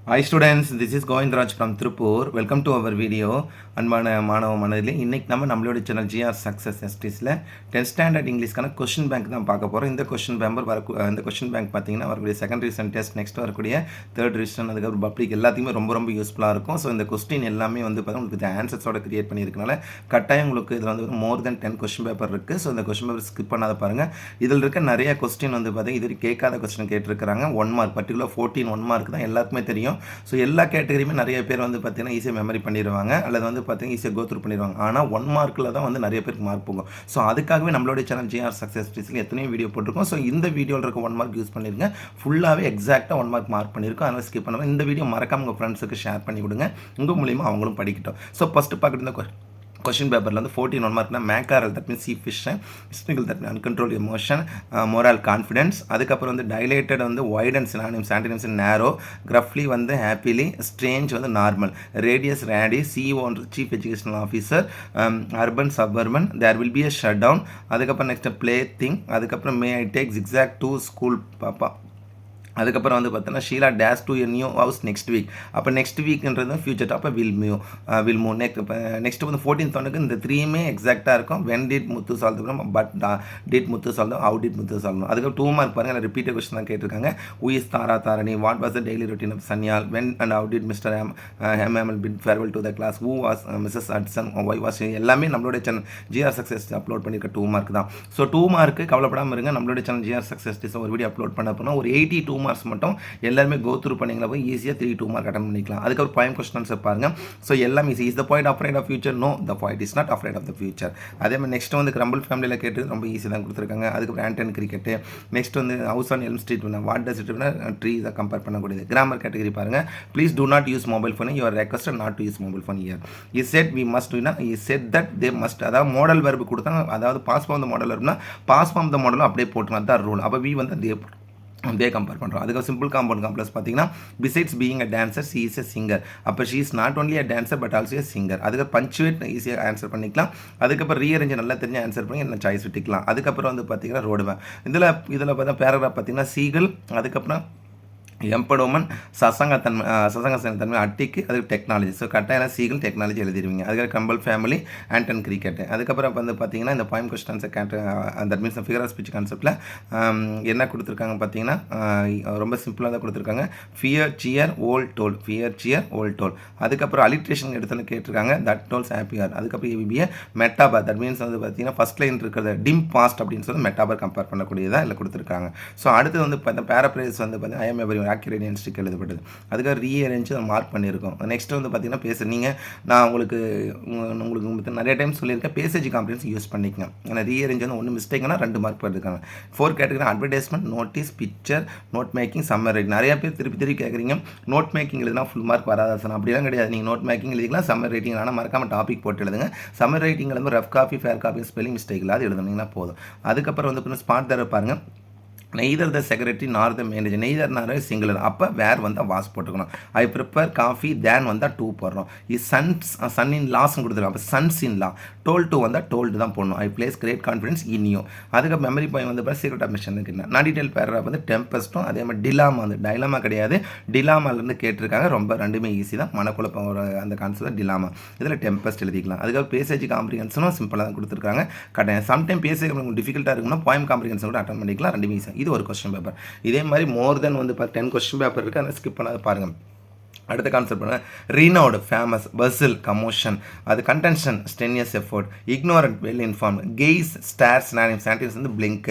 Hi students, this is Govindraj from Tripur. Welcome to our video. அன்பான மாணவ மனதிலே இன்னைக்கு நம்மளோட சேனல் ஜிஆர் சக்ஸஸ் எஸ்டிஸில் 10th ஸ்டாண்டர்ட் இங்கிலீஷ்க்கான கொஷின் பேங்க் தான் பார்க்க போகிறோம். இந்த கொஷின் பேங்க் பார்த்தீங்கன்னா வரக்கூடிய செகண்ட் ரிவிஷன் டெஸ்ட், நெக்ஸ்ட் வரக்கூடிய தேர்ட் ரிவிஷன், அதுக்கப்புறம் பப்ளிக் எல்லாத்தையுமே ரொம்ப யூஸ்ஃபுல்லாக இருக்கும். ஸோ இந்த கொஸ்டின் எல்லாமே பார்த்தீங்கன்னா உங்களுக்கு ஆன்சர்ஸோட கிரியேட் பண்ணியிருக்கனால கட்டாயம் உங்களுக்கு இதில் மோர் தென் 10 கொஸ்டின் பேப்பர் இருக்குது. ஸோ இந்த கொஸ்டின் பேப்பர் ஸ்கிப் பண்ணாத பாருங்கள். இதில் இருக்க நிறைய கொஸ்டின் பார்த்தீங்கன்னா இது கேட்காத கொஸ்டின் கேட்டிருக்கிறாங்க. 1 மார்க், பர்டிகுலர் 14 1 மார்க் தான் எல்லாருக்குமே தெரியும். ஸோ எல்லா கேட்டகரியுமே நிறைய பேர் பார்த்தீங்கன்னா ஈஸியாக மெமரி பண்ணிடுவாங்க, அல்லது பார்த்தீங்கன்னா ஈஸியாக கோத்ரூ பண்ணிடுவாங்க. ஆனால் 1 மார்க்கில் தான் நிறைய பேருக்கு மார்க் போகும். ஸோ அதுக்காகவே நம்மளுடைய சேனல் ஜிஆர் சக்ஸஸ் டிஸ்ல எத்தனையோ வீடியோ போட்டிருக்கோம். ஸோ இந்த வீடியோவில் இருக்க 1 மார்க் யூஸ் பண்ணிருங்க. ஃபுல்லாகவே எக்ஸாக்டாக 1 மார்க் பண்ணியிருக்கோம். அதனால் ஸ்கிப் பண்ணுவோம். இந்த வீடியோ மறக்காம உங்கள் ஃப்ரெண்ட்ஸுக்கு ஷேர் பண்ணி கொடுங்க. உங்கள் மூலியமாக அவங்களும் படிக்கட்டும். ஸோ ஃபஸ்ட்டு பார்க்குறது கொஷின் பேப்பரில் 14 1 மார்க்னா mackerel, that means sea fishing, hysterical, that mean uncontrol emotion, moral confidence, அதுக்கப்புறம் dilated wide and synonyms, antonyms narrow, gruffly happily, strange normal, radius radii, CEO chief educational officer, urban suburban, there will be a shut down, அதுக்கப்புறம் next play thing, அதுக்கப்புறம் may I take zigzag to school பாப்பா, அதுக்கப்புறம் பார்த்தோன்னா Sheela days to a new house next week. அப்போ next வீக்ன்றது future top will move next 14th ஒன்றுக்கு இந்த 3மே எக்ஸாக்டாக இருக்கும். When did Muthu solve, but did Muthu solve, how did Muthu solve. அதுக்கப்புறம் 2 மார்க் பாருங்கள், ரிப்பீட்டட் கொஸ்டின் தான் கேட்டிருக்காங்க. Who is Tara Dharani, what was the daily routine of Sanyal, when and how did mister Hamel bid farewell to the class, who was missus Hudson, why was, எல்லாமே நம்மளுடைய channel GR success upload பண்ணியிருக்க 2 mark தான். So 2 mark கவலைப்படாமல் இருங்க. நம்மளுடைய channel GR success ஒரு video upload பண்ண போனால் ஒரு 82 மார்க்ஸ் மட்டும் எல்லாருமே கோத்ரூ பண்ணிங்களா போய் ஈஸியாக 3 மார்க் அட்டன் பண்ணிக்கலாம். அதுக்கப்புறம் பாயிண்ட் கொஸ்டின்ஸ் பாருங்க. ஸோ எல்லாமே easy. Is the point afraid of future? No, the point is not afraid of the future. அதே மாதிரி நெக்ஸ்ட் கிரம்பிள் ஃபேமிலியில் கேட்டு ரொம்ப ஈஸி தான் கொடுத்துருக்காங்க. அதுக்கப்புறம் Anton cricket, next house on Elm Street, what does it ட்ரீஸை கம்பேர் பண்ணக்கூடியது. கிராமர் கேட்டகரி பாருங்க. Please do not use mobile phone, you are requested not to use mobile phone year. Is said we must, is said that they must, அதாவது modal verb கொடுத்தாங்க, அதாவது pass form the modal வெர்ப்னா pass form the மாடலும் அப்படியே போட்டுருங்க, அதுதான் rule. அப்போ we they compare பண்ணுறோம். அதுக்கு சிம்பிள் காம்பவுண்ட் காம்ப்ளெக்ஸ் பார்த்தீங்கன்னா besides being a dancer she is a singer. அப்போ she is not only a dancer but also a singer. அதுக்கு பஞ்சுவேட் ஈஸியாக ஆன்சர் பண்ணிக்கலாம். அதுக்கப்புறம் ரீஅரேஞ்ச் நல்லா தெரிஞ்சு ஆன்சர் பண்ணி என்ன சாய்ஸ் விட்டுக்கலாம். அதுக்கப்புறம் பார்த்தீங்கன்னா ரோடுவேன். இதில் பார்த்தா பேராகிராஃப் பார்த்தீங்கன்னா சீகல், அதுக்கப்புறம் எம்படோமன், சசங்கத்தன்மை, அட்டிக்கு, அதுக்கு டெக்னாலஜி. ஸோ கட்டாயம் சீக்கிரம் டெக்னாலஜி எழுதிடுவீங்க. அதுக்கு கம்பல் ஃபேமிலி, ஆண்டன் கிரிக்கெட். அதுக்கப்புறம் பார்த்தீங்கன்னா இந்த பாயிண்ட் கொஸ்டின்ஸை that means figure of speech கான்செப்டில் என்ன கொடுத்துருக்காங்க பார்த்தீங்கன்னா ரொம்ப சிம்பிளாக தான் கொடுத்துருக்காங்க. Fear cheer whole toll, fear cheer whole toll. அதுக்கப்புறம் அலிட்ரேஷன் எடுத்து கேட்டிருக்காங்க. That tolls happier. அதுக்கப்புறம் ஏபிபிஏ மெட்டாபர், தட் மீன்ஸ் பார்த்தீங்கன்னா ஃபர்ஸ்ட் லைன் இருக்கிறது டிம் பாஸ்ட் அப்படின்னு சொல்லி மெட்டாபர் கம்பேர் பண்ணக்கூடியதாக இல்லை கொடுத்துருக்காங்க. ஸோ அடுத்து பார்த்தா பேராப்ரைஸ் பார்த்தீங்கன்னா I am every accurate stick எழுதப்பட்டது. அதுக்காக ரீஅரேஞ்ச் மார்க் பண்ணியிருக்கோம். நெக்ஸ்ட் பார்த்தீங்கன்னா பேசுறீங்க. நான் உங்களுக்கு நிறைய டைம் சொல்லியிருக்கேன், பேசேஜ் காம்ப்ரிஹென்ஷன் யூஸ் பண்ணிக்கங்க. ஏன்னா ரீஅரேஞ்ச் ஒன்று மிஸ்டேக்னா 2 மார்க் போயிருக்காங்க. 4 category advertisement, notice, picture, note making, summary writing. நிறைய பேர் திருப்பி கேட்குறீங்க நோட் மேக்கிங் எழுதுனா ஃபுல் மார்க் வராதா சார்? அப்படிலாம் கிடையாது. நீங்கள் நோட் மேக்கிங் எழுதிக்கலாம், சம்மர் ரைட்டிங் ஆனால் மறக்காம டாபிக் போட்டு எழுதுங்க. சம்மர் ரைட்டிங் எழுதும் rough copy, fair copy, spelling mistake இல்லாத எழுதுனீங்கன்னா போதும். அதுக்கப்புறம் ஸ்பாட் தர பாருங்கள். நெய்தர் த செக்ரட்டரி நார் த மேனேஜர், நெய்தர்னார் சிங்குலர், அப்போ வேர் வாஸ் போட்டுக்கணும். ஐ ப்ரிப்பேர் காஃபி, தேன் 2 போடுறோம். சன் இன் லாஸ் கொடுத்துருக்கோம். அப்போ sons in law. Toll to told தான் போடணும். I place great confidence in you. அதுக்கு memory point secret of mission இருக்குன்னா நான் டீட்டெயில் பேராகிராஃப் டெம்பஸ்ட்டும், அதே மாதிரி டிலாமா டைலாமா கிடையாது, டிலாமாலேருந்து கேட்டிருக்காங்க. ரொம்ப 2மே ஈஸி தான். மனக்குழப்பம் ஒரு அந்த கான்செப்ட் டிலாமா. இதில் டெம்பஸ்ட் எழுதிக்கலாம். அதுக்காக பேசேஜ் காம்ப்ரிஹென்ஷனும் சிம்பிளாக தான் கொடுத்துருக்காங்க. கட்டாயம் சம்டைம் பேசேஜ் உங்களுக்கு டிஃபிகல்ட்டாக இருக்குன்னா பாயிண்ட் காம்ப்ரிஹென்ஷன் கூட அட்டன் பண்ணிக்கலாம். 2மே ஈஸி. இது ஒரு கொஸ்டின் பேப்பர். இதே மாதிரி மோர் தென் 10 கொஸ்டின் பேப்பர் இருக்குது. அதை ஸ்கிப் பண்ணாத பாருங்கள். அடுத்த கான்செப்ட் பண்ண ரீனவுட் ஃபேமஸ், பசில் கமோஷன், அது contention strenuous effort, ignorant well inform, gaze stare synonyms, antonyms blink,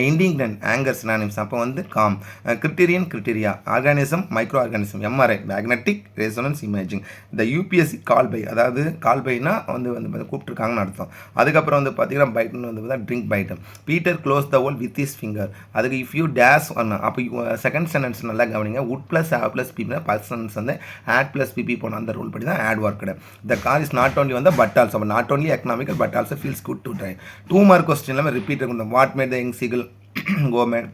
indignant anger synonyms, அப்போ calm, criterion criteria, organism micro organism, MRI magnetic resonance imaging, இந்த UPSC call by, அதாவது call பைனா கூப்பிட்டுருக்காங்கன்னு அர்த்தம். அதுக்கப்புறம் பார்த்தீங்கன்னா பைட்னு drink bite, Peter close the hole with is finger. அதுக்கு இஃப் யூ டேஸ் ஒன், அப்போ செகண்ட் சென்டென்ஸ் நல்லா கவனிங்க. Would plus have plus B persons add plus pp போன அந்த ரூல் படி தான் add work கிடையாது. The car is not only but also not only economical but also feels good to drive. 2 mark question ல repeat இருக்கும். What made the young seagull go mad?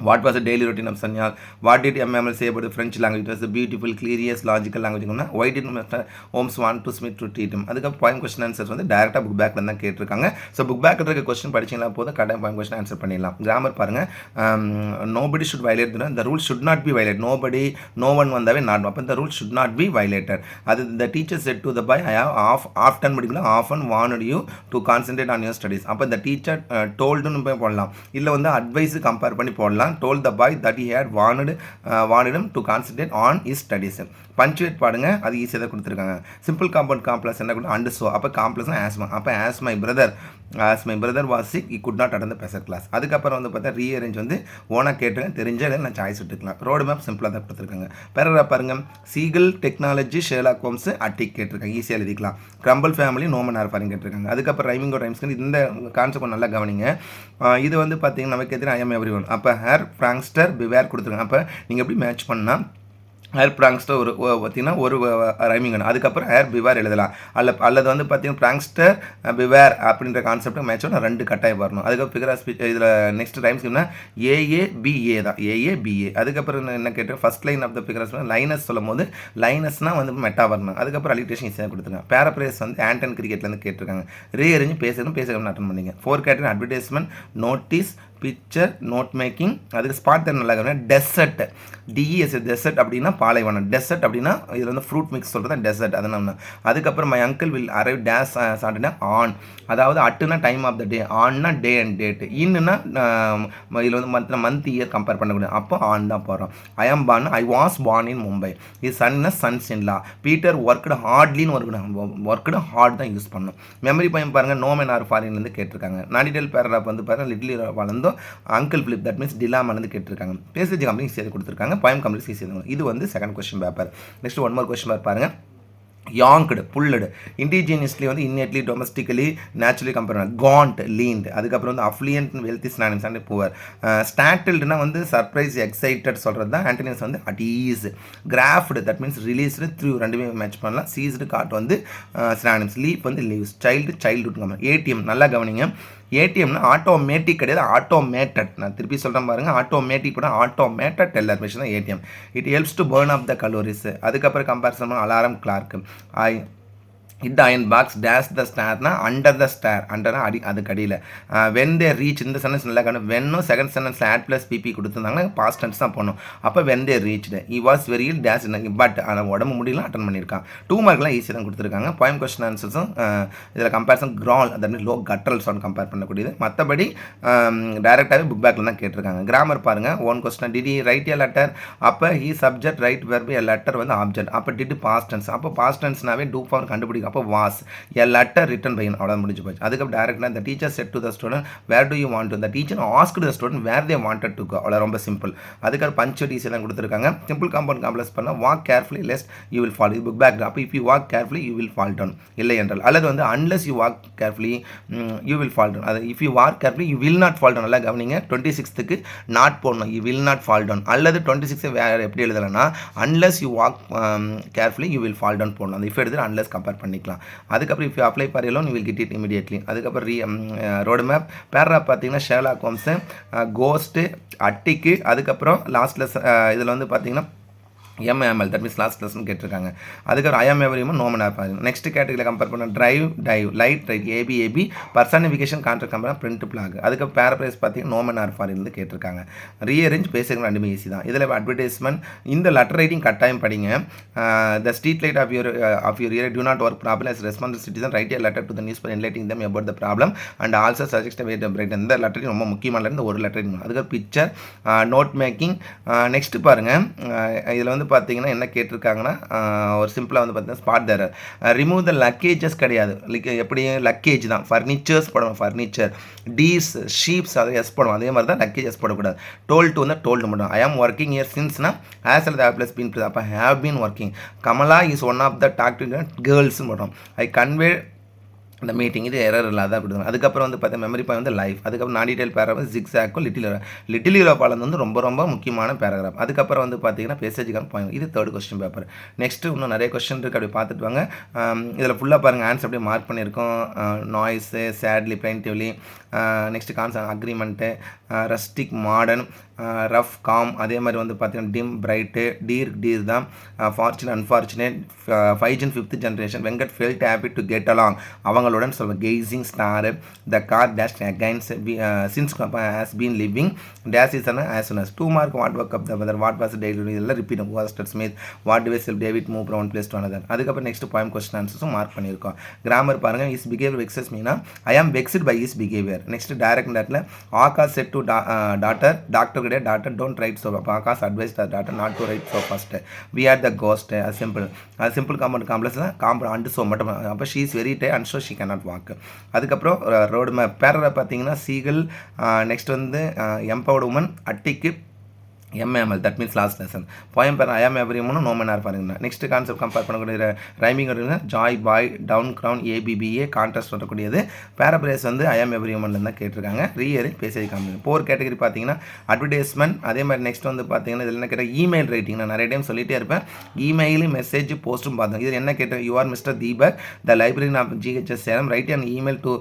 What was the daily routine of Sanyal? What did MML say about the French language? It was a beautiful, curious, logical language. Why did Mr. Holmes want to Smith to treat him? அதுக்கு point question answers வந்து டேரெக்டாக book பேக்கில் தான் கேட்டிருக்காங்க. So book பேக்கில் இருக்க question படிச்சிங்களா போதும் கரெக்டாக பாயிண்ட் கொஸ்டின் ஆன்சர் பண்ணிடலாம். கிராமர் பாருங்கள், nobody should violate the rule should not be violate. Nobody no one வந்தாவே நாட். அப்போ இந்த rule should not be violated. அது the teacher said to the boy I have often படிக்கலாம் often wanted you to concentrate on your studies. அப்போ இந்த teacher டோல்டுன்னு போய் போடலாம், இல்லை வந்து அட்வைஸு கம்பேர் பண்ணி போடலாம். Told the bye that he had wanted him to concentrate on his studies. பஞ்சுவேட் பாடுங்க, அது ஈஸியாக தான் கொடுத்துருக்காங்க. சிம்பிள் காம்பவுண்ட் காம்ப்ளெக்ஸ் என்ன கூட அண்ட் ஸோ. அப்போ காம்ப்ளெக்ஸ்னா ஆஸ்மா. அப்போ as my brother was sick he could not attend the special class. அதுக்கப்புறம் வந்து பார்த்தா ரீஅரேஞ்ச் வந்து ஓனாக கேட்டுங்க, தெரிஞ்சால் நான் சாய்ஸ் விட்டுக்கலாம். ரோடு மேப் சிம்பிளாக தான் கொடுத்துருக்காங்க. பேராகிராஃப் பாருங்க, seagull technology Sherlock Holmes attic கேட்டிருக்காங்க, ஈஸியாக எழுதிக்கலாம். கிரம்பிள் ஃபேமிலி நோமன் ஆர்ஃபாரிங் கேட்டிருக்காங்க. அதுக்கப்புறம் ரைமிங்கோ ரைம்ஸ்க்கு இந்த கான்செப்ட் நல்லா கவனிங்க. இது வந்து பார்த்தீங்கன்னா நமக்கு எதிராக ஐஎம் எவ்ரி ஒன். அப்போ ஹேர் ஃப்ராங்ஸ்டர் பிவேர் கொடுத்துருக்காங்க. அப்போ நீங்கள் எப்படி மேட்ச் பண்ணால் ஹேர் ப்ராங்ஸ்டர் ஒரு பார்த்திங்கன்னா ஒரு ரைமிங் வேணும். அதுக்கப்புறம் ஹேர் பிவேர் எழுதலாம். அல்லது வந்து பார்த்திங்கன்னா ப்ராங்ஸ்டர் பிவேர் அப்படின்ற கான்செப்ட் மேட்ச் நான் 2 கட்டாயம் வரணும். அதுக்கப்புறம் ஃபிகர் ஆஃப் ஸ்பீச் இதில் நெக்ஸ்ட் ரைம்ஸ்னா ஏஏபிஏ தான், ஏஏபிஏ. அதுக்கப்புறம் என்ன கேட்டேன், first line of the figure of lines சொல்லும் போது லைனஸ்னால் வந்து மெட்டா வரணும். அதுக்கப்புறம் அலிட்டேஷன் ஈஸியாக கொடுத்துருக்காங்க. பேராப்ரேஸ் வந்து ஆண்டன் கிரிக்கெட்லேருந்து கேட்டிருக்காங்க. ரீஅரேஞ்ச் பேசணும் அட்டன் பண்ணிங்க. 4 category advertisement, notice, picture, note making. அதுக்கு ஸ்பாட் தான் நல்லா கவனிங்க. டெசர்ட், டிஇஎஸ் டெசர்ட் அப்படின்னா பாலைவனம். டெசர்ட் அப்படின்னா இதில் வந்து ஃப்ரூட் மிக்ஸ் சொல்கிறது டெசர்ட். அதனால் அதுக்கப்புறம் my uncle will arrive dash Saturday on. அதாவது அட்டுனா டைம் ஆஃப் த டே, ஆன்னா டே அண்ட் டேட், இன்னுன்னா இதில் வந்து மந்த் இயர் கம்பேர் பண்ணக்கூடாது. அப்போ ஆன் தான் போகிறோம். ஐ வாஸ் பார்ன் இன் மும்பை. இது sons in law. Peter worked ஹார்ட்லின்னு worked heart தான் யூஸ் பண்ணணும். மெமரி பயம் பாருங்கள், நோமன் ஆர் ஃபாரின்லேருந்து கேட்டிருக்காங்க. நாடிடல் பேராகிராஃப் வந்து பாருங்கள், லிட்டில் வளர்ந்தோ அங்கிள் ஃபிலிப் தட் மீன்ஸ் டிலாமாலேருந்து கேட்டிருக்காங்க. பேசேஜ் கம்பெனி சேர்த்து கொடுத்துருக்காங்க. பயம் கம்பெனி சேர்த்து. இது வந்து second question paper. Next 1 more question paper பாருங்கள். யாங்க்டு புல்லடு, இண்டிஜினியஸ்லி வந்து இன்னேட்லி டொமஸ்டிக்கலி நேச்சுரலி கம்பேர் பண்ண. Gantt leaned. அதுக்கப்புறம் வந்து அஃப்ளியன்ட் வெல்த்தி சினானிம்ஸ் அண்ட் புவர். ஸ்டாட்டில்டுனா வந்து சர்ப்ரைஸ் எக்ஸைட்டட் சொல்கிறது தான். ஆண்டனிம்ஸ் வந்து at is. Craft that means released through, ரெண்டுமே மேட்ச் பண்ணலாம். சீஸ்டு காட் வந்து சினானிம்ஸ். லீப் வந்து லீவ்ஸ். Childhood compare. ஏடிஎம் நல்லா கவனிங்க. ஏடிஎம்னா ஆட்டோமேட்டிக் கிடையாது, ஆட்டோமேட்டட். நான் திருப்பி சொல்கிறேன் பாருங்கள், ஆட்டோமேட்டிக் கூட ஆட்டோமேட்டட் டெல்லர் மிஷின் தான் ATM. It helps to burn up the calories. அதுக்கப்புறம் கம்பேரிசன் பண்ண alarm clock. It iron box dash the ஸ்டார்னா அண்டர் த ஸ்டார். அண்டர்னா அதுக்கு அடியில். வென் தே ரீச், இந்த சென்டென்ஸ் நல்லா கணும். வென்னும் செகண்ட் சென்டென்ஸில் ஆட் ப்ளஸ் பிபி கொடுத்துருந்தாங்கன்னா பாஸ்ட் டென்ஸ் தான் போகணும். அப்போ when they reached. He was very ill dash but ஆனால் உடம்பு முடியலாம் அட்டன் பண்ணியிருக்கான். 2 மார்க்லாம் ஈஸியாக தான் கொடுத்துருக்காங்க. பாயிண்ட் கொஸ்டின் ஆன்சர்ஸும் இதில் comparison crawl that means low guttural sound compare பண்ணக்கூடியது. மற்றபடி டைரெக்டாகவே புக் பேக்கில் தான் கேட்டிருக்காங்க. கிராமர் பாருங்கள். 1 question did he write a letter. அப்போ he subject write verb, a letter வந்து ஆப்ஜெக்ட். அப்போ டிட் பாஸ்ட் டென்ஸ். அப்போ பாஸ்ட் டென்ஸ்னாவே டூ ஃபார்ம் கண்டுபிடிக்கும். அப்போ was a letter written by, அவ்வளோ முடிஞ்சு போச்சு. அதுக்கப்புறம் டேரக்டாக the teacher said to the student where do you want to. the teacher asked the student where they wanted to go. அவ்வளோ ரொம்ப சிம்பிள். அதுக்கப்புறம் பஞ்சுவலிட்டிஸ் எல்லாம் கொடுத்துருக்காங்க. சிம்பிள் காம்பவுண்ட் காம்ப்ளெக்ஸ் பண்ணால் walk carefully lest you will fall. இது book back. அப்போ if you walk carefully you will fall down இல்லை என்றால். அல்லது வந்து unless you walk carefully you will fall down. அது if you walk carefully you will not fall down. நல்லா கவனிங்க. 26க்கு நாட் போடணும், you will not fall down. அல்லது 26 வேறு எப்படி எழுதலைன்னா unless you walk carefully you will fall down போடணும். அந்த இஃப் எடுத்து அன்லெஸ் கம்பேர் பண்ணிக்கலாம். அதுக்கப்புறம் if you apply for a loan you will get it immediately. அதுக்கப்புறம் ரோடு மேப். பேராகிராஃப் பார்த்தீங்கன்னா ஷெர்லாக் ஹோம்ஸு, கோஸ்ட்டு, அட்டிக்கு. அதுக்கப்புறம் லாஸ்ட்டில் இதில் வந்து பார்த்தீங்கன்னா MML that means last lesson கேட்டிருக்காங்க. அதுக்கப்புறம் ஐஎம் எவரியும் நோமன் ஆர். நெக்ஸ்ட் கேட்டகரியில் கம்பேர் பண்ண டைவ் லைட் ரைட் ஏபி personification contract compare print block. அதுக்கப்புறம் பேராப்ரைஸ் பார்த்தீங்கன்னா நோமன் ஆர் ஃபாரின்லேருந்து கேட்டிருக்காங்க. ரீஅரேஞ்ச் பேசிக் ரெண்டுமே ஈஸி தான். இதில் அட்வர்டைஸ்மெண்ட். இந்த லெட்டர் ரைட்டிங் கட்டாயம் படிங்க. The street light of your year do not work problem as responsible citizen write a letter to the newspaper enlightening them about the problem and also suggest a way to break. இந்த lettering ரொம்ப முக்கியமான இந்த ஒரு lettering. அதுக்கு picture, note making. Next பாருங்கள். இதில் வந்து பார்த்தீங்கன்னா என்ன கேட்டிருக்காங்கன்னா ஒரு சிம்பிளாக வந்து பார்த்தீங்கன்னா spot there. Remove the luggages கிடையாது. எப்படி லக்கேஜ் தான். ஃபர்னிச்சர்ஸ் போடணும். ஃபர்னிச்சர். டீஸ் ஷீப்ஸ் அதை எஸ் போடணும். அதே மாதிரி தான் லக்கேஜஸ் போடக்கூடாது. டோல்டு வந்து டோல்டு மட்டும். ஐ ஆம் ஒர்க்கிங் இயர் சின்ஸ்னா as well have plus been. அப்போ have been working. Kamala is one of the talk to கேர்ள்ஸ்னு போடுறோம். ஐ கன்வே இந்த மீட்டிங் இது எரர் இல்லாத அப்படி. அதுக்கப்புறம் வந்து பார்த்தா மெமரி பாயிண்ட் வந்து லைஃப். அதுக்கப்புறம் நான் டீடைல் பேராகிராஃப் ஜிக்ஸாக்கும் லிட்டில் ஹீரோ பாலம் வந்து ரொம்ப முக்கியமான பேராகிராஃப். அதுக்கப்புறம் வந்து பார்த்தீங்கன்னா பேசேஜுக்கான பாயிண்ட். இது தேர்ட் கொஸ்டின் பேப்பர். நெக்ஸ்ட்டு இன்னும் நிறைய கொஸ்டின் இருக்குது, அப்படி பார்த்துட்டு வாங்க. இதில் ஃபுல்லாக பாருங்கள், ஆன்சர் அப்படியே மார்க் பண்ணியிருக்கோம். Noise, sadly, plaintively, next concept agreement, rustic, modern, rough, calm. அதே மாதிரி வந்து பார்த்தீங்கன்னா டிம், பிரைட்டு, டீர் தான், fortunate, unfortunate, 5 fifth generation, Venkat felt happy to get along, அவங்களுடன் சொல்லுங்கள். Gazing star, the car dash against since has been living dash is as soon as 2 mark. What work up the weather, what was daily, இதெல்லாம் repeat. Walter Smith, what device self David move from one place to another. அதுக்கப்புறம் next point question ஆன்சர்ஸும் mark பண்ணியிருக்கோம். Grammar பாருங்கள். Is behaviour vexes Meena I am vexed by is behaviour. Next direct டேட்டில் Akash said to doctor கிடையாது, doctor don't ride so. Akash advise the doctor not to ride so first. We are the ghost. Simple compound complex தான் compound and so மட்டும். அப்போ she is very day and so she cannot walk. அதுக்கப்புறம் road map பேரரை பார்த்தீங்கன்னா seagull. Next வந்து empowered woman, attic, MML, that means last lesson. Poem per I am everyone, no man are பாருங்க. Next concept compare பண்ணக்கூடிய rhyming வருதுன்னா Joy, பாய், down, crown, ABBA contrast வரக்கூடியது. Paraphrase வந்து I am everyone தான் கேட்டிருக்காங்க. ரீயர் passage combi. 4 category பார்த்தீங்கன்னா advertisement. அதே மாதிரி நெக்ஸ்ட் வந்து பார்த்தீங்கன்னா இதில் என்ன கேட்டால் இமெயில் ரைட்டிங். நான் நிறைய டைம் சொல்லிட்டே இருப்பேன். இமெயில், மெசேஜ், போஸ்ட்டும் பார்த்தோம். இது என்ன கேட்டால் you are mister Deepak, the library of GHS Salem, write and email to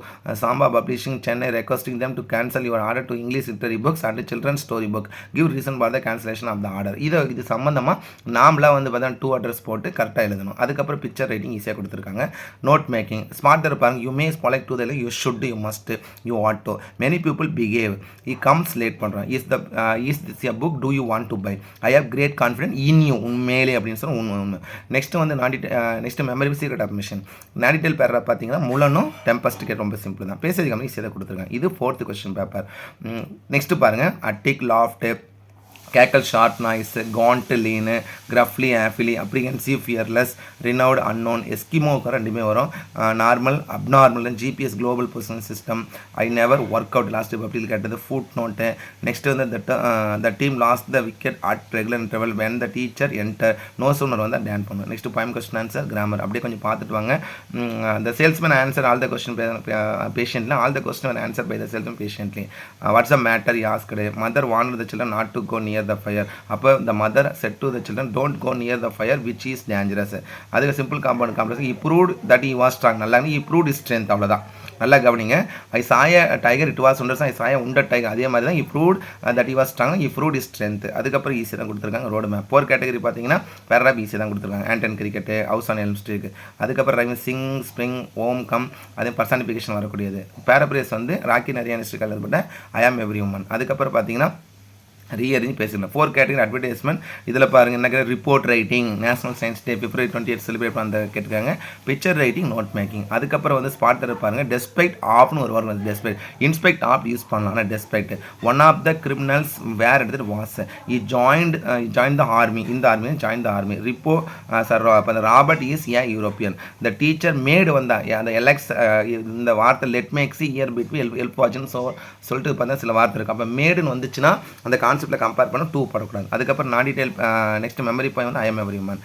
Samba publishing Chennai requesting them to cancel your order to English literary books and children's story book. Give reason for the cancellation of the order. இது சம்பந்தமாக நாமளாக வந்து பார்த்தா 2 address போட்டு கரெக்டாக எழுதணும். அதுக்கப்புறம் picture writing ஈஸியாக கொடுத்துருக்காங்க. நோட் மேக்கிங் ஸ்மார்ட் இருப்பாங்க. யூ மே ஸ்பாலெக்ட் to the you should, you must, you what to. Many people behave. He comes late பண்ணுறோம். Is this a book do you want to buy. I have great confident in you, உண்மையிலே அப்படின்னு சொல்லி உண்மை. Next வந்து next memory secret of mission. Nondetail para பார்த்தீங்கன்னா முலனும் டெம்பஸ்டிகேட் ரொம்ப simple தான். Passage கம்மி ஈஸியாக கொடுத்துருக்காங்க. இது 4th கொஸ்டின் பேப்பர். நெக்ஸ்ட் பாருங்கள். Attic, loft, cackle, short noise, gaunt, lean, gruffly, awfully, apprehensive, fearless, renowned, unknown, எஸ்கிமோக்கு ரெண்டுமே வரும். Normal, abnormal, GPS global position system, I never work out last பப்ளில் கேட்டது, ஃபுட் நோட்டு. நெக்ஸ்ட் வந்து the team lost the wicket at regular interval when the teacher enter, no sooner வந்து than பண்ணும். Next point question answer grammar அப்படியே கொஞ்சம் பார்த்துட்டு வாங்க. The salesman answer all the question patiently, all the question answer by the salesman patiently. What's a matter யாஸ்கடே. Mother want the children not to go near the fire. அப்போ the mother said to the children don't go near the fire which is dangerous. அதுக்கு simple compound complex. he proved that he was strong. நல்லா he proved his strength. அவ்வளோதான். நல்லா கவனிங்க. ஐ சாய tiger, it was உண்டர், ஐ சாய உண்டர் tiger. அதே மாதிரி தான் he proved that he was strong, he proved his strength. அதுக்கப்புறம் ஈஸி தான் கொடுத்துருக்காங்க. Road map. 4 கேட்டகரி பார்த்தீங்கன்னா பேராகிராஃப் ஈஸி தான் கொடுத்துருக்காங்க. Anton cricket, house on Elm street. அதுக்கப்புறம் ரைமிங் சிங், ஸ்ப்ரிங், ஓம், கம். அதே பர்சானிஃபிகேஷன் வரக்கூடியது. பேராபிரேஸ் வந்து ராக்கி நிறைய நிஸ்டிக்கல் ஏற்பட்ட ஐ ஆம் எவ்ரி உமன். அதுக்கப்புறம் பார்த்தீங்கன்னா ரீஅரேஞ்ச் பேசிக்கலாம். 4 கேட்டகரி அட்வர்டைஸ்மெண்ட். இதில் பாருங்கள் என்ன கேட்க, report writing, national science day February 28 celebrate பண்ண கேட்டிருக்காங்க. Picture writing, note making. அதுக்கப்புறம் வந்து ஸ்பாட்டர் பாருங்கள். டெஸ்பைட் ஆப்னு ஒரு வாரம் வந்து டெஸ்பைட், இன்ஸ்பெக்ட் ஆப் யூஸ் பண்ணலாம். ஆனால் despite one of the criminals were எடுத்துகிட்டு வாஸ் ஜாயின் த ஆர்மி, இந்த ஆர்மி ஜாயின் த ஆர்மி. ரிப்போ சார் அப்போ அந்த Robert is a European. The teacher made வந்தா அந்த எலெக்ஸ், இந்த வார்த்தை லெட் மேக்ஸி இயர் பிட்வீன் ஹெல்ப் வாட்சுன்னு சொல்லிட்டு பார்த்தா சில வார்த்தை இருக்குது. அப்போ மேடுன்னு வந்துச்சுன்னா அந்த கான்செப்ட்டில் கம்பேர் பண்ண 2 போடக்கூடாது. அதுக்கப்புறம் நான் டீடைல். நெக்ஸ்ட் மெமரி பாயிண்ட் வந்து I am every man.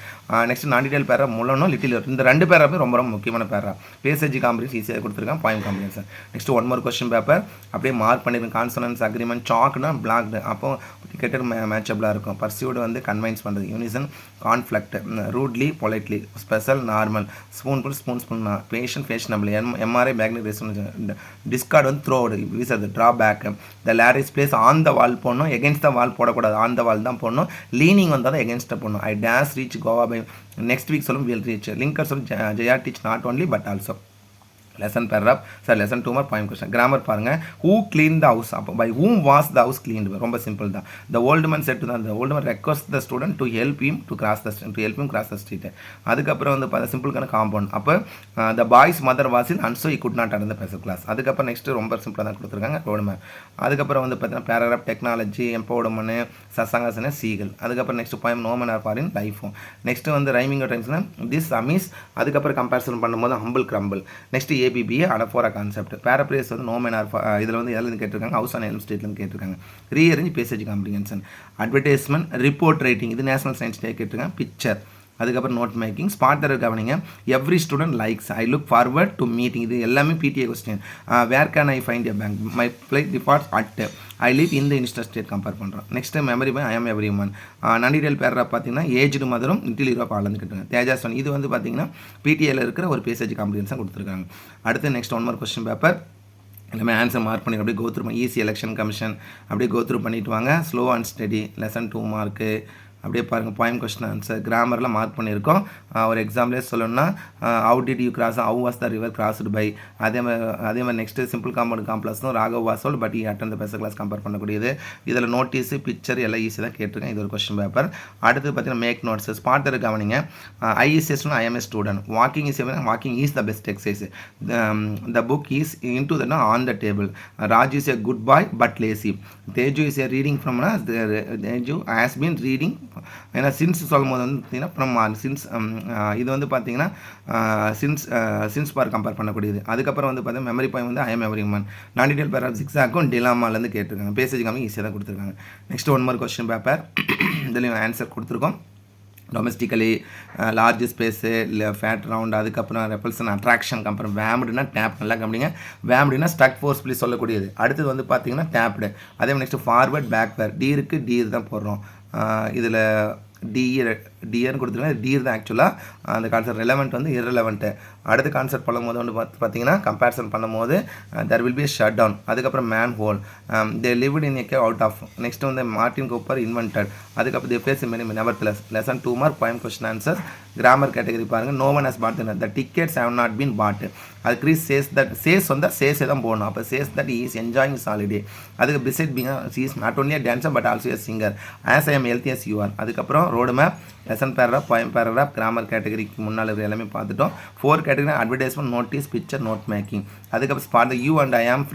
Next நான் டீடைல் பேரா முள்ளனும் லிட்டில். இந்த 2 பேராக ரொம்ப முக்கியமான பேரா. பேசேஜ் காம்பினேஷன் ஈஸியாக கொடுத்துருக்காங்க. Point combination. Next 1 more question paper அப்படியே மார்க் பண்ணியிருக்கேன். கான்சனன்ஸ், அக்ரிமெண்ட், சாக்னா பிளாக்டு, அப்போ டிக்கெட்டர் மேட்சபிளாக இருக்கும். பர்சியூடு வந்து கன்வைன்ஸ் பண்ணுறது. Unison, conflict, rudely, politely, special, normal, spoonful, spoon, passion, fashionable, MRI, magnet resonance, discard வந்து த்ரோடு, வீசது, ட்ரா பேக். த லேரிஸ் பிளேஸ் ஆன் த வால் போடணும், எகென்ஸ்ட் த வால் போடக்கூடாது, ஆன் த வால் தான் போடணும். லீனிங் வந்தால் தான் எகென்ஸ்டாக போடணும். I dash reach Goa by next week சொல்லும் வில் ரீச். லிங்கர் சொல்லும் Jaya teach not only but also. Lesson பேராப் sir lesson 2 mark point question. Grammar பாருங்கள். ஹூ கிளீன் த ஹவுஸ், அப்போ by whom was the house cleaned, ரொம்ப simple தான். The old man said to the old man request the student to help him to cross the street. அதுக்கப்புறம் வந்து பார்த்தா சிம்பிளுக்கான compound. அப்போ த boys mother was in and so he could not attend the special class. அதுக்கப்புறம் next ரொம்ப சிம்பிளாக தான் கொடுத்துருக்காங்க. Road man. அதுக்கப்புறம் வந்து பார்த்தீங்கன்னா பேராகிராஃப் டெக்னாலஜி, எம்பவர்மெண்ட், சசங்காசன, சீகல். அதுக்கப்புறம் next point no man are for in லைஃபும். நெக்ஸ்ட் வந்து ரைமிங் டைம்ஸ்னா திஸ் அமீஸ். அதுக்கப்புறம் கம்பேரிசன் பண்ணும்போது ஹம்பிள் கிரம்பிள். நெக்ஸ்ட் ABBA அடஃபோரா கான்செப்ட். பேராபிரேஸ் வந்து நோ மேன் ஆர். இதில் வந்து எல்லாம் கேட்டிருக்காங்க. ஹவுஸ் ஆன் எல்ம் ஸ்ட்ரீட்லேருந்து கேட்டிருக்காங்க. Rearrange passage comprehension. Advertisement, report writing, இது நேஷனல் சயின்ஸ் டே கேட்டிருக்காங்க. பிக்சர், அதுக்கப்புறம் நோட் மேக்கிங். ஸ்பாட் தர கவனிங்க. Every student likes, I look forward to meeting, இது எல்லாமே PTA question. Where can I find a bank, my flight departs at, I live இந்த இன்ஸ்டர் state compare பண்ணுறோம். Next memory by I am every one. Nondetail பேராக பார்த்தீங்கன்னா aged மதரும் little hero பாலந்து கிட்டுங்க. தேஜாஸ்வன் இது வந்து பார்த்தீங்கன்னா பிடிஏல இருக்கிற ஒரு பேசேஜ் காம்படிஷன் கொடுத்துருக்காங்க. அடுத்து next one more question paper. எல்லாமே ஆன்சர் மார்க் பண்ணி அப்படியே கோத்ரூ பண்ணி ஈஸி எலெக்ஷன் கமிஷன் அப்படியே கோத்ரூ பண்ணிட்டு வாங்க. Slow and study lesson 2 mark. அப்படியே பாருங்கள் பாயிண்ட் கொஸ்டின் ஆன்சர் கிராமரில் மார்க் பண்ணியிருக்கோம். ஒரு எக்ஸாம்பிளே சொல்லணும்னா how did you cross, how was the river crossed by. அதே மாதிரி நெக்ஸ்ட்டு சிம்பிள் காம்பவுண்ட் காம்ப்ளெக்ஸும் ராகவ் வாசோல் but attend the special class compare பண்ணக்கூடியது. இதில் நோட்டீஸு பிக்சர் எல்லாம் ஈஸி தான் கேட்டிருக்கேன். இது ஒரு கொஸ்டின் பேப்பர். அடுத்து பார்த்தீங்கன்னா மேக் நோட்ஸ். ஸ்பாட் தர கவனிங்க. I is I am a student. Walking is the best exercise. The book is in to on the table. Raju is a good boy but lazy. Teju is a reading ஃப்ரம்னா Teju has been reading. ஏன்னா since சொல்லும் போது வந்து பார்த்தீங்கன்னா from since, இது வந்து பார்த்தீங்கன்னா since பார் compare பண்ணக்கூடியது. அதுக்கப்புறம் வந்து பார்த்தீங்கன்னா மெமரி பாயிண்ட் வந்து ஐ எம் எவ்ரி ஒன். நான்டிடெயில் பேர் சிக்ஸாக்கும் டிலாமாலேருந்து கேட்டிருக்காங்க. பேசேஜ் கம்மி ஈஸியாக தான் கொடுத்துருக்காங்க. Next one more question paper. இதுலேயும் ஆன்சர் கொடுத்துருக்கோம். Domestically large space fat round, அதுக்கப்புறம் ரெப்பல்சன் அட்ராக்ஷன் கம்பேர். வேம்டுனா டேப், நல்லா கவனிங்க. வேம்டுனா ஸ்டக் ஃபோர்ஸ்ஃபுல்லி சொல்லக்கூடியது. அடுத்தது வந்து பார்த்தீங்கன்னா டேப்டு. அதே நெக்ஸ்ட் ஃபார்வர்ட் பேக்வேர்ட். டீருக்கு டீர் தான் போடுறோம். இதில் டியர்னு கொடுத்துருக்காங்க. டீர் தான் ஆக்சுவலாக அந்த கான்செப்ட். ரெலவெண்ட் வந்து இரலவெண்ட்டு. அடுத்த கான்செப்ட் பண்ணும்போது வந்து பார்த்தீங்கன்னா கம்பேரிசன் பண்ணும்போது there will be shut down. அதுக்கப்புறம் manhole. They lived in a out of. Next வந்து மார்டின் கூப்பர் இன்வென்டட். அதுக்கப்புறம் they face many never plus. Lesson 2 mark point question answer. Grammar category பாருங்கள். No one has bought the tickets have not been bought. அது கிரீஸ் says that, chase வந்தால் சேஸே தான் போடணும். அப்போ says that is enjoying is holiday. அதுக்கு beside being is not only a dancer but also a singer. As I am healthy as you are. அதுக்கப்புறம் road map, lesson paragraph, point paragraph, grammar கேட்டகரிக்கு முன்னால் இருக்கிற எல்லாமே பார்த்துட்டோம். 4 category advertisement, notice, picture, note making. அதுக்கப்புறம் spot you and I am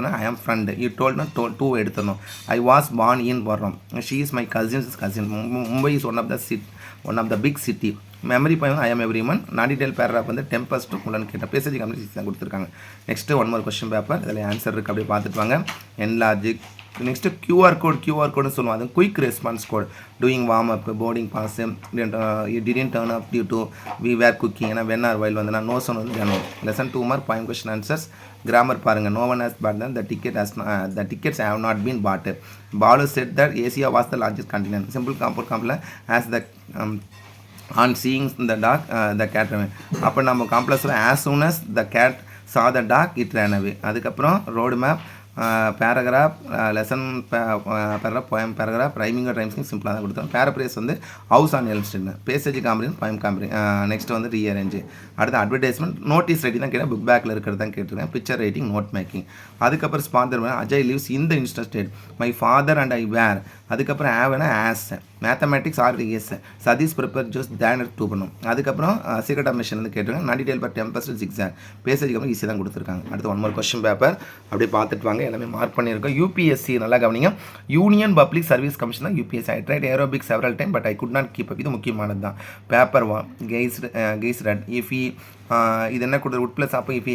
friend. You டோல்ட்னா 2 எடுத்துடணும். I was born in போடுறோம். She is my cousins cousin. Mumbai is one of the big city. Memory point I am every one. Non detail paragraph வந்து tempest முள்ளன்னு கேட்ட passage company தான் கொடுத்துருக்காங்க. Next one more question paper. இதில் answer இருக்குது, அப்படியே பார்த்துட்டு வாங்க. என்லாஜிக். நெக்ஸ்ட்டு கியூஆர் கோடுன்னு சொல்லுவோம். அது quick response code. Doing warm up, boarding pass, didn't turn up due to we were cooking. ஏன்னா வென் ஆர் வைல் வந்து நோ சொன் வந்து ஜனோ. Lesson 2 mark point question answers. Grammar பாருங்கள். No one has bought then the tickets have not been bought. Balu said that Asia was the largest continent. Simple compile as the on seeing the dog the cat ran. அப்போ நம்ம காம்ப்ளெக்ஸில் as soon as the cat saw the dog it ran away. அதுக்கப்புறம் road map, paragraph, lesson paragraph, poem paragraph, rhyming ரைம்ஸிங் சிம்பிளாக தான் கொடுத்தோம். Paraphrase வந்து house on Elm street. Passage comprehension, poem comprehension. Next வந்து rearrange. அடுத்து அட்வர்டைஸ்மெண்ட், நோட்டீஸ் ரைட்டிங் தான் கேட்டேன். புக் பேக்கில் இருக்கிறது தான் கேட்டிருக்கேன். Picture writing, note making. அதுக்கப்புறம் sponsor Ajay lives in the இன்ஸ்டர் state. My father and I were. அதுக்கப்புறம் ஆவேனா ஆஸ். மேத்தமெட்டிக்ஸ் ஆர்டிஎஸ். சதீஷ் ப்ரிப்பேர் ஜூஸ் தேனர் 2 பண்ணும். அதுக்கப்புறம் சீக்ரெட் ஆஃப் மிஷன் வந்து கேட்டிருக்காங்க. நான்டிடெயில் பர் டெம்பஸ்ட் ஜிக்ஸாக். பேசேஜ் வந்து ஈஸி தான் கொடுத்துருக்காங்க. அடுத்து ஒன் மோர் கொஸ்டின் பேப்பர். அப்படியே பார்த்துட்டு வாங்க. எல்லாமே மார்க் பண்ணியிருக்கோம். யூபிஎஸ்சி நல்லா கவனிங்க. யூனியன் பப்ளிக் சர்வீஸ் கமிஷன் தான் UPSC. I tried aerobic several time but I could not keep up. இது முக்கியமானது தான். Paper 1 guys red. இஃப் இது என்ன கொடுத்து உட் ப்ளஸ். அப்போ if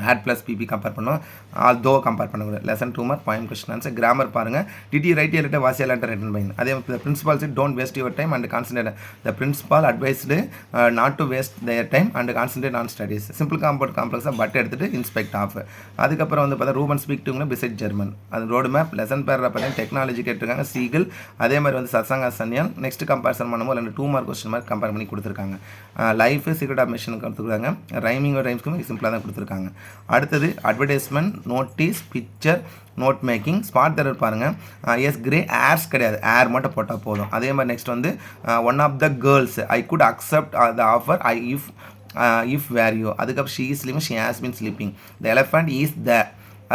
had plus PP compare பண்ணுவோம். ஆல்தோ கம்பேர் பண்ணக்கூடாது. Lesson 2 mark point question answer. Grammar பாருங்கள். Did you write a letter, was a letter written by. அதே principal said don't waste your time and concentrate. The principal advised not to waste their time and concentrate on studies. Simple compound காம்ப்ளெக்ஸாக but எடுத்துகிட்டு in spite of. அதுக்கப்புறம் வந்து பார்த்தா Ruben speak டுங்க beside German. அது road map. Lesson paragraph பார்த்தீங்கன்னா technology கேட்டிருக்காங்க. சீகிள். அதே மாதிரி வந்து சத்சங்கா சன்யான். நெக்ஸ்ட் கம்பேரிசன் பண்ணும்போது 2 மார்க் கொஸ்டின் மார்க் கம்பேர் பண்ணி கொடுத்துருக்காங்க. லைஃப் சீக்ரெட் ஆஃப் மிஷன் கொடுத்துருக்காங்க. ரைமிங் ரைம்ஸ்க்கு சிம்பிளாக தான் கொடுத்துருக்காங்க. அடுத்தது advertisement, notice, picture, note making. Spot the error பாருங்கள். எஸ் கிரே ஏர்ஸ் கிடையாது, ஏர் மட்டும் போட்டால் போதும். அதே மாதிரி நெக்ஸ்ட் வந்து one of the girls I could accept the offer I if were you. அதுக்கப்புறம் she is sleeping, she has been sleeping. The elephant is the.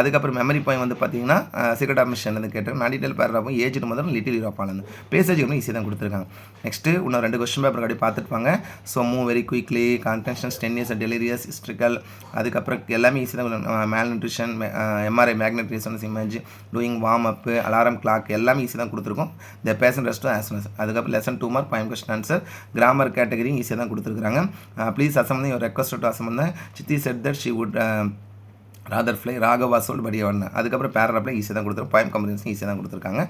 அதுக்கப்புறம் மெமரி பாயிண்ட் வந்து பார்த்தீங்கன்னா சீக்ரெட் ஆஃப் மிஷன் வந்து கேட்டிருக்காங்க. நான்டிடெயில் பேராகிராஃப் ஏஜ்டு முதல் little ஹீரோப்பாலேருந்து. Passage வந்து ஈஸியாக தான் கொடுத்துருக்காங்க. நெக்ஸ்ட்டு இன்னும் 2 கொஸ்டின் பேப்பர் அப்படி பார்த்துருப்பாங்க. So move very quickly, contentions, 10 years delirious, hysterical. அதுக்கப்புறம் எல்லாமே ஈஸி தான். Malnutrition, MRI, magnet resonance image, doing warm up, alarm clock எல்லாமே ஈஸி தான் கொடுத்துருக்கோம். த பேஷன் ரெஸ்ட்டும் ஆஸ்னஸ். அதுக்கப்புறம் lesson 2 mark point question answer. Grammar category ஈஸியாக தான் கொடுத்துருக்காங்க. ப்ளீஸ் அசம்பந்தம் யுவர் ரெக்வஸ்ட் டு அசம்பந்தம். சித்தி said that she would rather fly Raghava sold படி ஒன்று. அதுக்கப்புறம் பேராகிராஃபில் ஈஸியாக தான் கொடுத்துருக்காங்க. பாயிண்ட் காம்பினேஷன் ஈஸியாக தான் கொடுத்துருக்காங்க.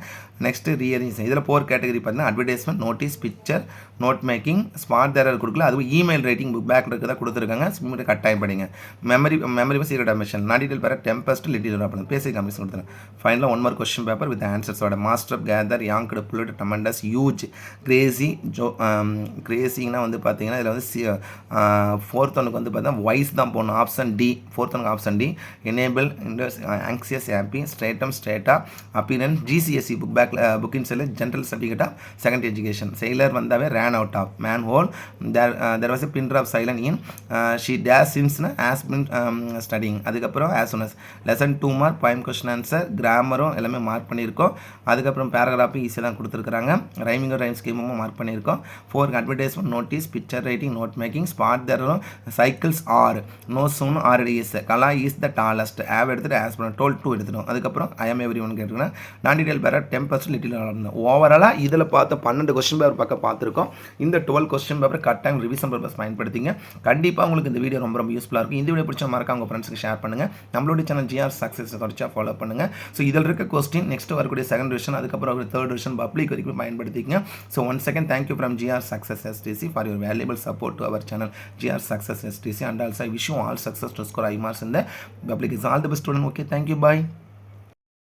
நெக்ஸ்ட்டு ரீஅரேஞ்ச் இதில் 4 கேட்டகரி பார்த்தீங்கன்னா advertisement, notice, picture, note making, spot the error கொடுக்கல. அதுவும் இமெயில் ரைட்டிங் புக் பேக் தான் கொடுத்துருக்காங்க. ஸ்பீட் கட்டாயம் படிங்க. மெமரி சீக்கிரம் அட்மிஷன் நான் டீட்டெயில் பேர டெம்பஸ்ட் லிட்டில் அப்படின்னு பேசிக் காம்பினேஷன் கொடுத்துருங்க. ஃபைனலாக 1 more கொஸ்டின் பேப்பர் வித் ஆன்சர்ஸோட மாஸ்டர் ஆஃப் கேதர் யாங்கடு புல்லட் டமண்டஸ் யூஜ் கிரேசி கிரேசிங்கன்னா வந்து பார்த்தீங்கன்னா இதில் வந்து 4th ஒனுக்கு வந்து பார்த்தீங்கன்னா வாய்ஸ் தான் போடணும். ஆப்ஷன் டி 4th ஒனுக்கு option D. Enable anxious happy stratum strata appearance GCSE book bag booking cell general certificate of second education. செயலர் வந்தாவே ran out of manhole there was a printer of silence in she days சின்ஸ்னா as been studying. அதுக்கப்புறம் as one lesson 2 mark point question answer கிராமரும் எல்லாமே mark பண்ணியிருக்கோம். அதுக்கப்புறம் பேராகிராஃபும் ஈஸியாக தான் கொடுத்துருக்காங்க. ரைமிங்கும் ரைம் ஸ்கீமும் மார்க் பண்ணியிருக்கோம். 4 advertisement, notice, picture writing, note making, spot தேரும், cycles are no soon are is Kala is the tallest of எடுத்துட்டு ஆஸ் பண்ண டோல் 2 எடுத்துடும். அதுக்கப்புறம் ஐ எம் எவ்ரி ஒன் கேட்டுருக்கேன். நான் டீட்டெயில் பேர 10% லிட்டில் வளர்ந்தோம். ஓவராலாக இதில் பார்த்து 12 கொஸ்டின் பேப்பர் பக்கம் பார்த்துருக்கோம். இந்த 12 கொஸ்டின் பேப்பர் கரெக்டாக ரிவிஷன் பர்பஸ் பயன்படுத்திங்க. கண்டிப்பாக உங்களுக்கு இந்த வீடியோ ரொம்ப யூஸ்ஃபுல்லாக இருக்கும். இந்த வீடியோ பிடிச்ச மறக்காம உங்கள் ஃப்ரெண்ட்ஸுக்கு ஷேர் பண்ணுங்கள். நம்மளுடைய சேனல் ஜிஆர் சக்ஸஸ் தொடர்ச்சியாக ஃபாலோ பண்ணுங்கள். ஸோ இதில் இருக்க கொஸ்டின் நெக்ஸ்ட் வரக்கூடிய செகண்ட் டிவிஷன் அதுக்கப்புறம் ஒரு தேர்ட் டிவிஷன் பப்ளிக் வரைக்கும் பயன்படுத்திங்க. So once second thank you from GR success STC for your valuable support to our channel GR success STC and also I wish you all success to score high marks in the public exam. All the best student. Okay, thank you, bye.